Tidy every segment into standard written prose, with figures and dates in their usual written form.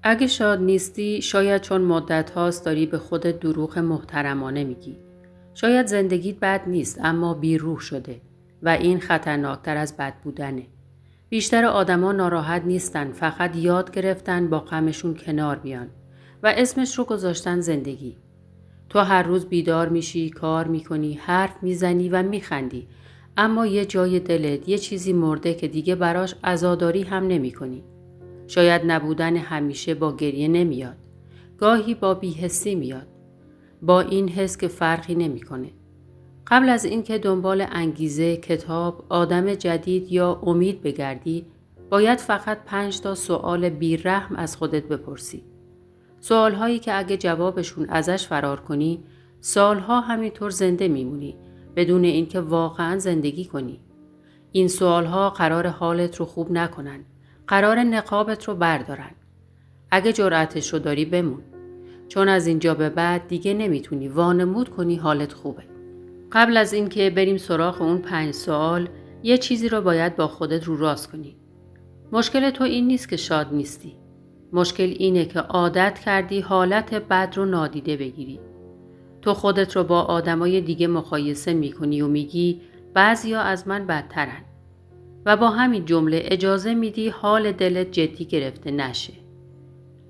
اگه شاد نیستی شاید چون مدت هاست داری به خودت دروغ محترمانه میگی. شاید زندگیت بد نیست اما بی‌روح شده و این خطرناکتر از بد بودنه. بیشتر آدما ناراحت نیستن، فقط یاد گرفتن با غمشون کنار بیان و اسمش رو گذاشتن زندگی. تو هر روز بیدار میشی، کار میکنی، حرف میزنی و میخندی، اما یه جای دلت یه چیزی مرده که دیگه براش عزاداری هم نمیکنی. شاید نبودن همیشه با گریه نمیاد. گاهی با بی‌حسی میاد. با این حس که فرقی نمیکنه. قبل از اینکه دنبال انگیزه، کتاب، آدم جدید یا امید بگردی، باید فقط 5 تا سوال بی‌رحم از خودت بپرسی. سوالهایی که اگه جوابشون ازش فرار کنی، سالها همینطور زنده میمونی بدون اینکه واقعا زندگی کنی. این سوالها قرار حالت رو خوب نکنن. قرار نقابت رو بردارن. اگه جرأتش رو داری بمون. چون از اینجا به بعد دیگه نمیتونی وانمود کنی حالت خوبه. قبل از اینکه بریم سراغ اون 5 سوال، یه چیزی رو باید با خودت رو راست کنی. مشکل تو این نیست که شاد نیستی. مشکل اینه که عادت کردی حالت بد رو نادیده بگیری. تو خودت رو با آدمای دیگه مقایسه میکنی و میگی بعضیا از من بدترن. و با همین جمله اجازه میدی حال دلت جدی گرفته نشه.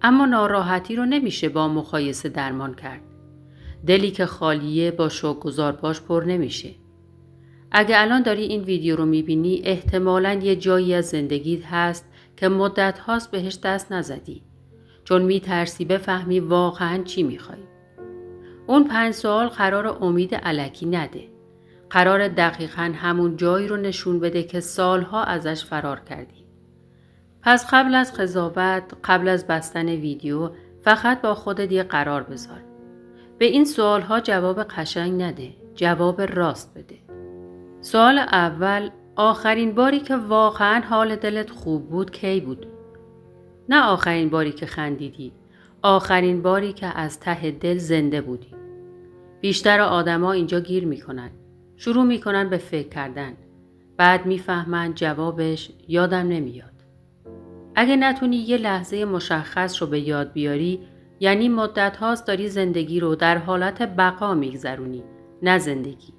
اما ناراحتی رو نمیشه با مقایسه درمان کرد. دلی که خالیه با شوک‌گذار باش پر نمیشه. اگه الان داری این ویدیو رو میبینی احتمالاً یه جایی از زندگیت هست که مدت هاست بهش دست نزدی. چون میترسی بفهمی واقعاً چی میخوای. اون 5 سوال قرار امید الکی نده. قرار دقیقاً همون جایی رو نشون بده که سالها ازش فرار کردی. پس قبل از قضاوت، قبل از بستن ویدیو، فقط با خودت یه قرار بذار. به این سوالها جواب قشنگ نده، جواب راست بده. سوال اول، آخرین باری که واقعاً حال دلت خوب بود کی بود؟ نه آخرین باری که خندیدی، آخرین باری که از ته دل زنده بودی. بیشتر آدما اینجا گیر میکنن. شروع میکنن به فکر کردن. بعد میفهمن جوابش یادم نمیاد. اگه نتونی یه لحظه مشخص رو به یاد بیاری، یعنی مدت هاست داری زندگی رو در حالت بقا میگذرونی، نه زندگی.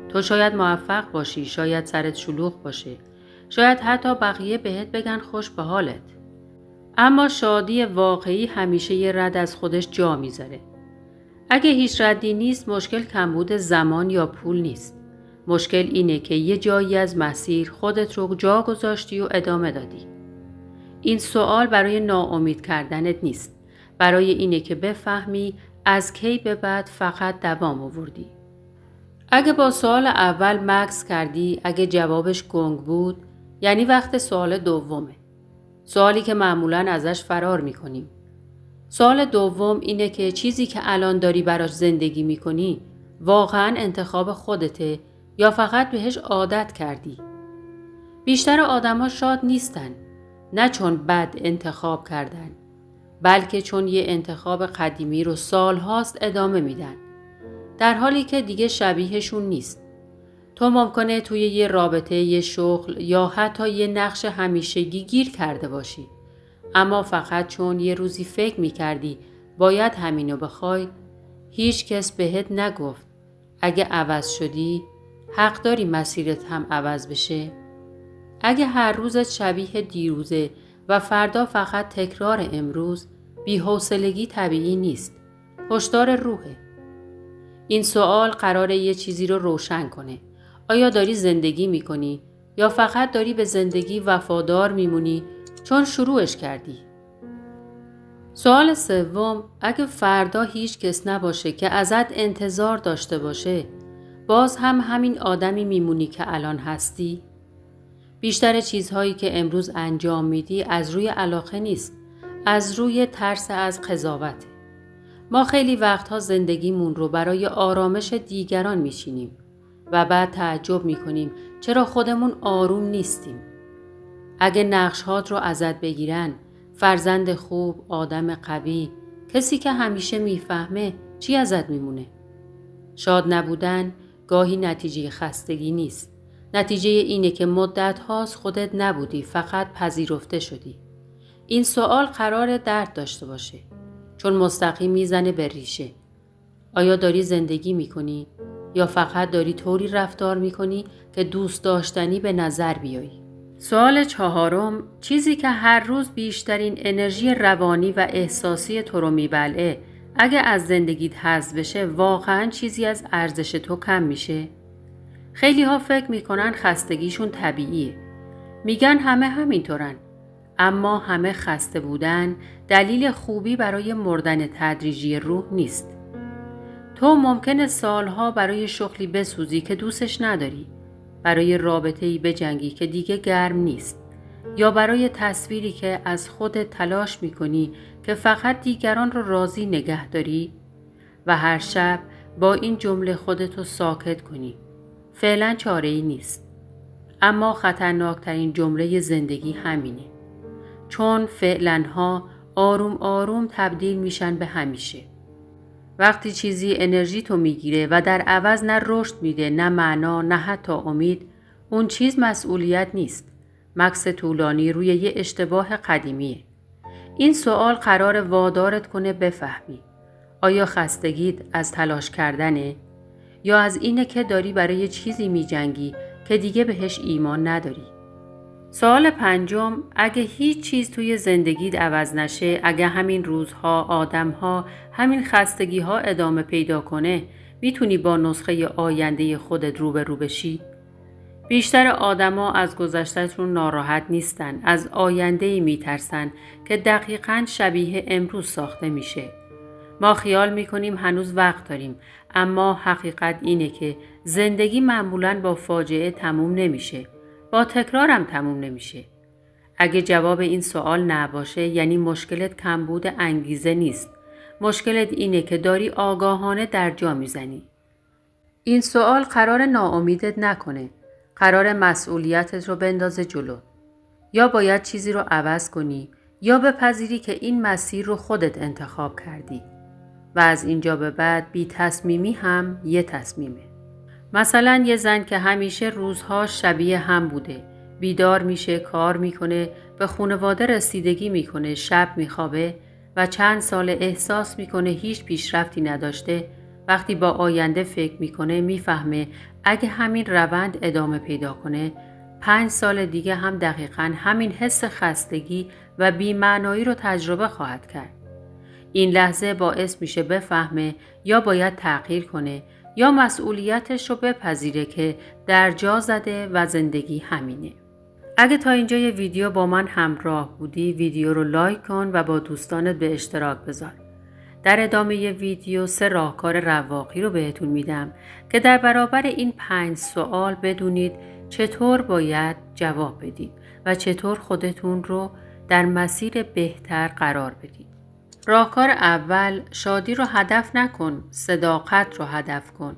تو شاید موفق باشی، شاید سرت شلوغ باشه، شاید حتی بقیه بهت بگن خوش به حالت. اما شادی واقعی همیشه یه رد از خودش جا میذاره. اگه هیچ ردی نیست، مشکل کمبود زمان یا پول نیست. مشکل اینه که یه جایی از مسیر خودت رو جا گذاشتی و ادامه دادی. این سوال برای ناامید کردنت نیست. برای اینه که بفهمی از کی به بعد فقط دوام آوردی. اگه با سوال اول مکث کردی، اگه جوابش گنگ بود، یعنی وقت سوال دومه. سوالی که معمولاً ازش فرار میکنیم. سوال دوم اینه که چیزی که الان داری براش زندگی میکنی واقعاً انتخاب خودته یا فقط بهش عادت کردی؟ بیشتر آدم‌ها شاد نیستن، نه چون بد انتخاب کردن، بلکه چون یه انتخاب قدیمی رو سالهاست ادامه میدن، در حالی که دیگه شبیهشون نیست. تو ممکنه توی یه رابطه، یه شغل یا حتی یه نقش همیشگی گیر کرده باشی، اما فقط چون یه روزی فکر میکردی باید همینو بخوای، هیچ کس بهت نگفت اگه عوض شدی حق داری مسیرت هم عوض بشه. اگه هر روزت شبیه دیروزه و فردا فقط تکرار امروز، بی‌حوصلگی طبیعی نیست، هشدار روحه. این سوال قراره یه چیزی رو روشن کنه. آیا داری زندگی میکنی یا فقط داری به زندگی وفادار میمونی چون شروعش کردی؟ سوال سوم، اگه فردا هیچ کس نباشه که ازت انتظار داشته باشه، باز هم همین آدمی میمونی که الان هستی؟ بیشتر چیزهایی که امروز انجام میدی از روی علاقه نیست، از روی ترس از قضاوت. ما خیلی وقتها زندگیمون رو برای آرامش دیگران میشینیم و بعد تعجب میکنیم چرا خودمون آروم نیستیم. اگه نقش‌هات رو ازت بگیرن، فرزند خوب، آدم قوی، کسی که همیشه میفهمه، چی ازت میمونه؟ شاد نبودن گاهی نتیجه خستگی نیست. نتیجه اینه که مدت هاست خودت نبودی، فقط پذیرفته شدی. این سوال قرار درد داشته باشه، چون مستقیم میزنه به ریشه. آیا داری زندگی میکنی یا فقط داری طوری رفتار میکنی که دوست داشتنی به نظر بیایی؟ سوال چهارم، چیزی که هر روز بیشترین انرژی روانی و احساسی تو رو میبلعه، اگه از زندگیت حذف بشه واقعاً چیزی از ارزش تو کم میشه؟ خیلی ها فکر میکنن خستگیشون طبیعیه. میگن همه همینطورن. اما همه خسته بودن دلیل خوبی برای مردن تدریجی روح نیست. تو ممکنه سالها برای شغلی بسوزی که دوستش نداری، برای رابطه‌ای بجنگی که دیگه گرم نیست، یا برای تصویری که از خودت تلاش میکنی که فقط دیگران رو راضی نگه داری و هر شب با این جمله خودتو ساکت کنی. فعلا چاره‌ای نیست. اما خطرناکترین جمله زندگی همینه. چون فعلن‌ها آروم آروم تبدیل میشن به همیشه. وقتی چیزی انرژی تو میگیره و در عوض نه رشد میده، نه معنا، نه حتی امید، اون چیز مسئولیت نیست. مکث طولانی روی یه اشتباه قدیمیه. این سوال قرار وادارت کنه بفهمی. آیا خستگیت از تلاش کردنه؟ یا از اینه که داری برای چیزی میجنگی که دیگه بهش ایمان نداری؟ سوال پنجم، اگه هیچ چیز توی زندگیت عوض نشه، اگه همین روزها، آدمها، همین خستگیها ادامه پیدا کنه، میتونی با نسخه آینده خودت روبرو بشی؟ بیشتر آدما از گذشتهشون ناراحت نیستن، از آینده‌ای میترسن که دقیقاً شبیه امروز ساخته میشه. ما خیال میکنیم هنوز وقت داریم، اما حقیقت اینه که زندگی معمولاً با فاجعه تموم نمیشه، با تکرارم تموم نمیشه. اگه جواب این سوال نباشه، یعنی مشکلت کمبود انگیزه نیست. مشکلت اینه که داری آگاهانه در جا میزنی. این سوال قرار ناامیدت نکنه. قرار مسئولیتت رو بندازه جلو. یا باید چیزی رو عوض کنی، یا بپذیری که این مسیر رو خودت انتخاب کردی. و از اینجا به بعد بی تصمیمی هم یه تصمیمه. مثلا یه زن که همیشه روزهاش شبیه هم بوده، بیدار میشه، کار میکنه، به خانواده رسیدگی میکنه، شب میخوابه و چند سال احساس میکنه هیچ پیشرفتی نداشته، وقتی با آینده فکر میکنه میفهمه اگه همین روند ادامه پیدا کنه 5 سال دیگه هم دقیقاً همین حس خستگی و بی‌معنایی رو تجربه خواهد کرد. این لحظه باعث میشه بفهمه یا باید تغییر کنه یا مسئولیتش رو بپذیره که در جا زده و زندگی همینه. اگه تا اینجای ویدیو با من همراه بودی، ویدیو رو لایک کن و با دوستانت به اشتراک بذار. در ادامه ویدیو 3 راهکار رواقی رو بهتون میدم که در برابر این 5 سوال بدونید چطور باید جواب بدید و چطور خودتون رو در مسیر بهتر قرار بدید. راهکار اول، شادی رو هدف نکن، صداقت رو هدف کن.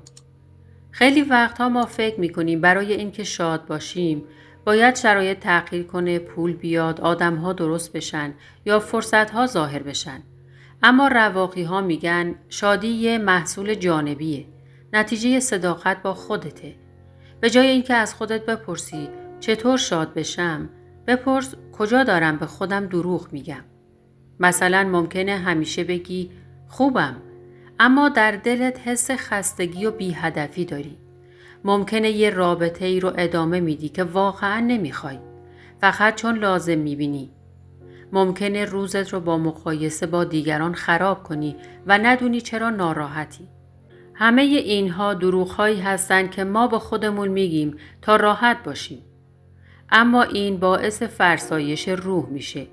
خیلی وقتها ما فکر میکنیم برای اینکه شاد باشیم باید شرایط تغییر کنه، پول بیاد، آدمها درست بشن یا فرصتها ظاهر بشن. اما رواقی ها میگن شادی یه محصول جانبیه، نتیجه صداقت با خودته. به جای اینکه از خودت بپرسی چطور شاد بشم، بپرس کجا دارم به خودم دروغ میگم. مثلا ممکنه همیشه بگی خوبم، اما در دلت حس خستگی و بی‌هدفی داری. ممکنه یه رابطه ای رو ادامه میدی که واقعا نمیخوای، فقط چون لازم میبینی. ممکنه روزت رو با مقایسه با دیگران خراب کنی و ندونی چرا ناراحتی. همه اینها دروغ‌هایی هستن که ما با خودمون میگیم تا راحت باشیم. اما این باعث فرسایش روح میشه.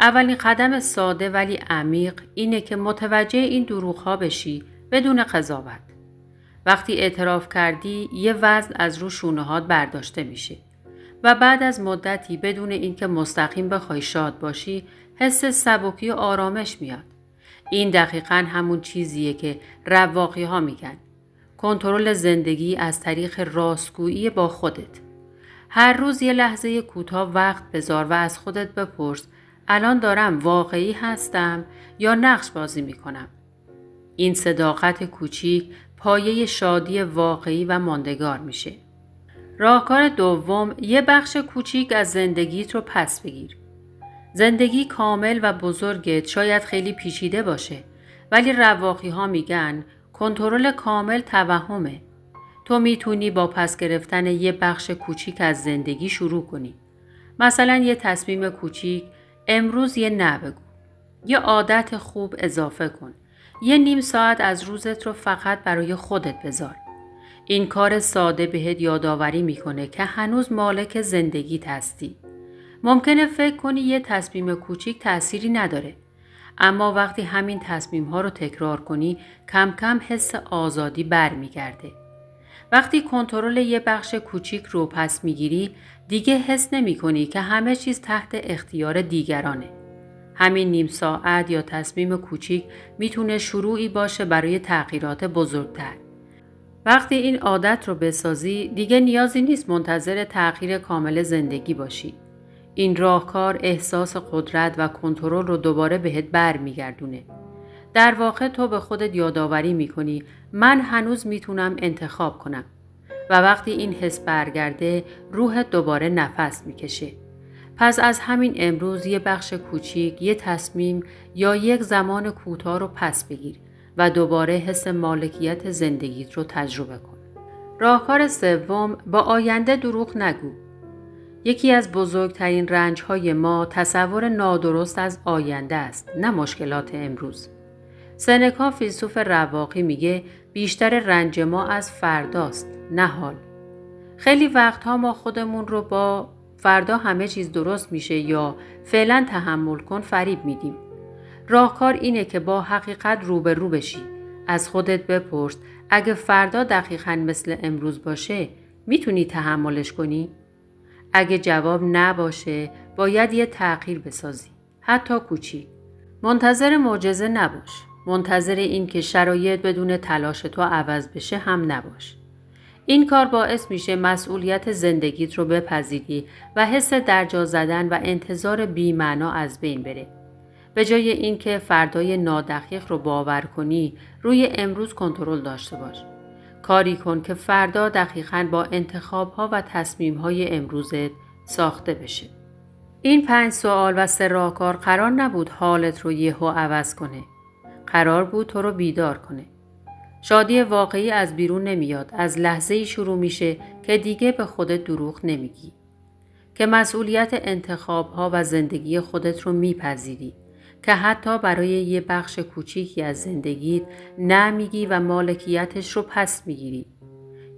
اولین قدم ساده ولی عمیق اینه که متوجه این دروغ‌ها بشی بدون قضاوت. وقتی اعتراف کردی، یه وزن از رو شونه‌هات برداشته میشه و بعد از مدتی بدون اینکه مستقیم بخوای شاد باشی، حس سبکی و آرامش میاد. این دقیقاً همون چیزیه که رواقی‌ها میگن. کنترل زندگی از طریق راستگویی با خودت. هر روز یه لحظه کوتاه وقت بذار و از خودت بپرس الان دارم واقعی هستم یا نقش بازی میکنم؟ این صداقت کوچیک پایه شادی واقعی و ماندگار میشه. راهکار دوم، یه بخش کوچیک از زندگیت رو پس بگیر. زندگی کامل و بزرگت شاید خیلی پیچیده باشه، ولی رواقی ها میگن کنترل کامل توهمه. تو میتونی با پس گرفتن یه بخش کوچیک از زندگی شروع کنی. مثلا یه تصمیم کوچیک، امروز یه نه بگو. یه عادت خوب اضافه کن. یه نیم ساعت از روزت رو فقط برای خودت بذار. این کار ساده بهت یادآوری میکنه که هنوز مالک زندگیت هستی. ممکنه فکر کنی یه تصمیم کوچیک تأثیری نداره. اما وقتی همین تصمیم ها رو تکرار کنی، کم کم حس آزادی برمیگرده. وقتی کنترل یه بخش کوچیک رو پس میگیری، دیگه حس نمی کنی که همه چیز تحت اختیار دیگرانه. همین نیم ساعت یا تصمیم کوچیک میتونه شروعی باشه برای تغییرات بزرگتر. وقتی این عادت رو بسازی، دیگه نیازی نیست منتظر تغییر کامل زندگی باشی. این راهکار احساس قدرت و کنترل رو دوباره بهت برمیگردونه. در واقع تو به خودت یادآوری میکنی من هنوز میتونم انتخاب کنم و وقتی این حس برگرده روحت دوباره نفس میکشه. پس از همین امروز یه بخش کوچیک، یه تصمیم یا یک زمان کوتاه رو پس بگیر و دوباره حس مالکیت زندگیت رو تجربه کن. راهکار سوم، با آینده دروغ نگو. یکی از بزرگترین رنج‌های ما تصور نادرست از آینده است، نه مشکلات امروز. سنکا فیلسوف رواقی میگه بیشتر رنج ما از فرداست، نه حال. خیلی وقتها ما خودمون رو با فردا همه چیز درست میشه یا فعلا تحمل کن فریب میدیم. راهکار اینه که با حقیقت روبرو بشی. از خودت بپرس اگه فردا دقیقاً مثل امروز باشه میتونی تحملش کنی؟ اگه جواب نباشه باید یه تغییر بسازی، حتی کوچیک. منتظر معجزه نباش. منتظر این که شرایط بدون تلاش تو عوض بشه هم نباش. این کار باعث میشه مسئولیت زندگیت رو بپذیری و حس درجا زدن و انتظار بی‌معنا از بین بره. به جای اینکه فردای نادقیق رو باور کنی، روی امروز کنترل داشته باش. کاری کن که فردا دقیقاً با انتخاب‌ها و تصمیم‌های امروزت ساخته بشه. این 5 سوال و 3 راهکار قرار نبود حالت رو یهو عوض کنه. قرار بود تو رو بیدار کنه. شادی واقعی از بیرون نمیاد، از لحظه‌ای شروع میشه که دیگه به خودت دروغ نمیگی. که مسئولیت انتخاب‌ها و زندگی خودت رو میپذیری. که حتی برای یه بخش کوچیکی از زندگیت نمیگی و مالکیتش رو پس میگیری.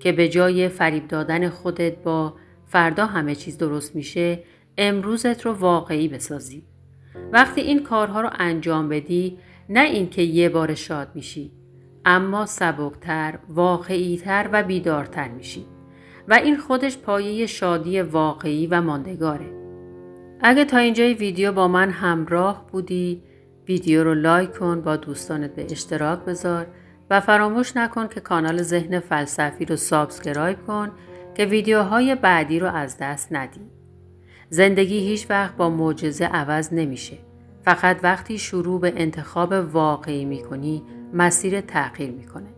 که به جای فریب دادن خودت با فردا همه چیز درست میشه، امروزت رو واقعی بسازی. وقتی این کارها رو انجام بدی، نه اینکه یه بار شاد میشی، اما سبکتر، واقعیتر و بیدارتر میشی. و این خودش پایه شادی واقعی و ماندگاره. اگه تا اینجای ویدیو با من همراه بودی، ویدیو رو لایک کن، با دوستانت به اشتراک بذار و فراموش نکن که کانال ذهن فلسفی رو سابسکرایب کن که ویدیوهای بعدی رو از دست ندی. زندگی هیچ وقت با معجزه عوض نمیشه. فقط وقتی شروع به انتخاب واقعی میکنی، مسیر تغییر میکنه.